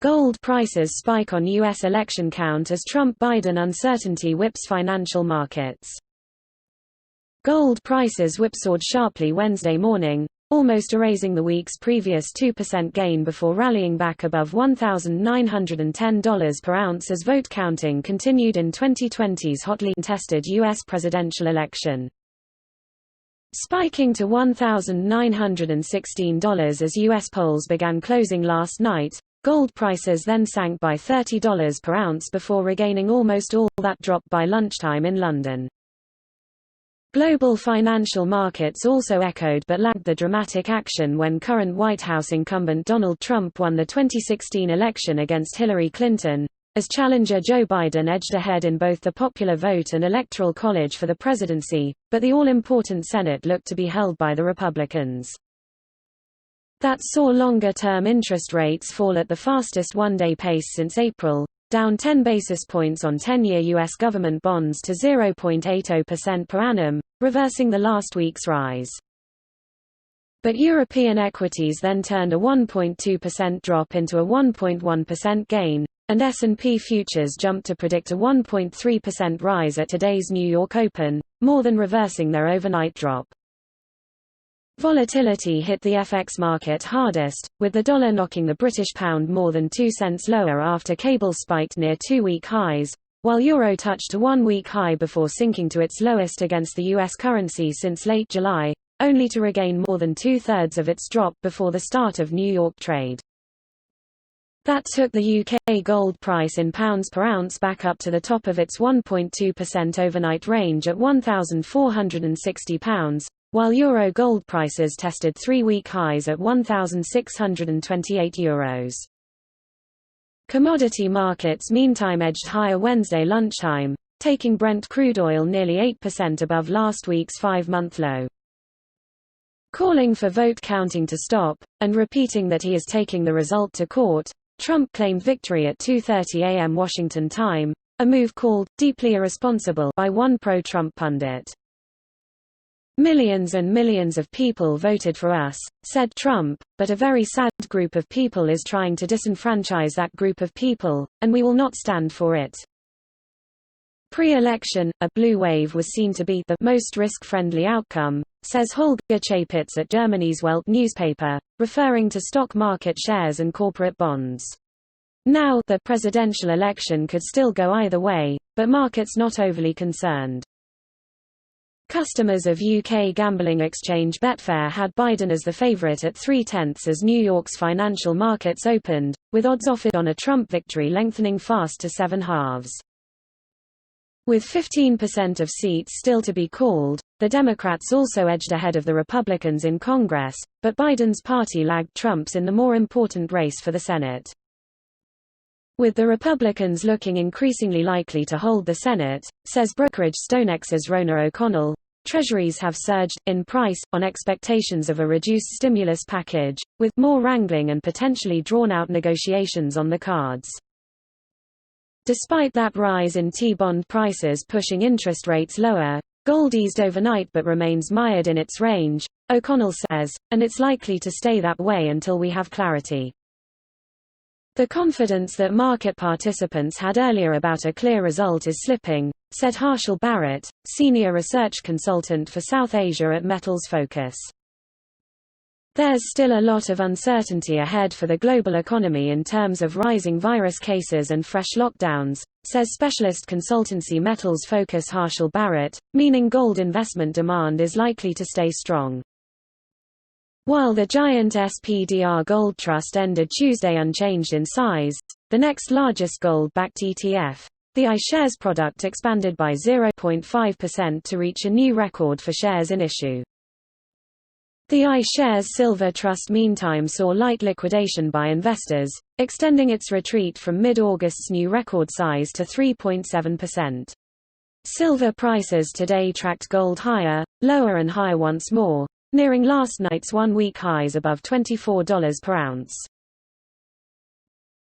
Gold prices spike on U.S. election count as Trump-Biden uncertainty whips financial markets. Gold prices whipsawed sharply Wednesday morning, almost erasing the week's previous 2% gain before rallying back above $1,910 per ounce as vote counting continued in 2020's hotly contested U.S. presidential election. Spiking to $1,916 as U.S. polls began closing last night, gold prices then sank by $30 per ounce before regaining almost all that drop by lunchtime in London. Global financial markets also echoed but lagged the dramatic action when current White House incumbent Donald Trump won the 2016 election against Hillary Clinton, as challenger Joe Biden edged ahead in both the popular vote and electoral college for the presidency, but the all-important Senate looked to be held by the Republicans. That saw longer-term interest rates fall at the fastest one-day pace since April, down 10 basis points on 10-year U.S. government bonds to 0.80% per annum, reversing the last week's rise. But European equities then turned a 1.2% drop into a 1.1% gain, and S&P futures jumped to predict a 1.3% rise at today's New York Open, more than reversing their overnight drop. Volatility hit the FX market hardest, with the dollar knocking the British pound more than 2 cents lower after cable spiked near 2-week highs, while euro touched a 1-week high before sinking to its lowest against the U.S. currency since late July, only to regain more than two-thirds of its drop before the start of New York trade. That took the UK gold price in pounds per ounce back up to the top of its 1.2% overnight range at £1,460, while euro gold prices tested 3-week highs at €1,628. Commodity markets meantime edged higher Wednesday lunchtime, taking Brent crude oil nearly 8% above last week's 5-month low. Calling for vote counting to stop, and repeating that he is taking the result to court, Trump claimed victory at 2:30 a.m. Washington time, a move called deeply irresponsible by one pro-Trump pundit. "Millions and millions of people voted for us," said Trump, "but a very sad group of people is trying to disenfranchise that group of people, and we will not stand for it." Pre-election, a blue wave was seen to be the most risk-friendly outcome, says Holger Chapitz at Germany's Welt newspaper, referring to stock market shares and corporate bonds. Now, the presidential election could still go either way, but markets not overly concerned. Customers of UK gambling exchange Betfair had Biden as the favourite at 3/10 as New York's financial markets opened, with odds offered on a Trump victory lengthening fast to 7/2. With 15% of seats still to be called, the Democrats also edged ahead of the Republicans in Congress, but Biden's party lagged Trump's in the more important race for the Senate. With the Republicans looking increasingly likely to hold the Senate, says brokerage StoneX's Rona O'Connell, Treasuries have surged, in price, on expectations of a reduced stimulus package, with more wrangling and potentially drawn-out negotiations on the cards. Despite that rise in T-bond prices pushing interest rates lower, gold eased overnight but remains mired in its range, O'Connell says, and it's likely to stay that way until we have clarity. The confidence that market participants had earlier about a clear result is slipping, said Harshal Barrett, senior research consultant for South Asia at Metals Focus. There's still a lot of uncertainty ahead for the global economy in terms of rising virus cases and fresh lockdowns, says specialist consultancy Metals Focus Harshal Barrett, meaning gold investment demand is likely to stay strong. While the giant SPDR Gold Trust ended Tuesday unchanged in size, the next largest gold-backed ETF, the iShares product expanded by 0.5% to reach a new record for shares in issue. The iShares Silver Trust meantime saw light liquidation by investors, extending its retreat from mid-August's new record size to 3.7%. Silver prices today tracked gold higher, lower and higher once more, nearing last night's one-week highs above $24 per ounce.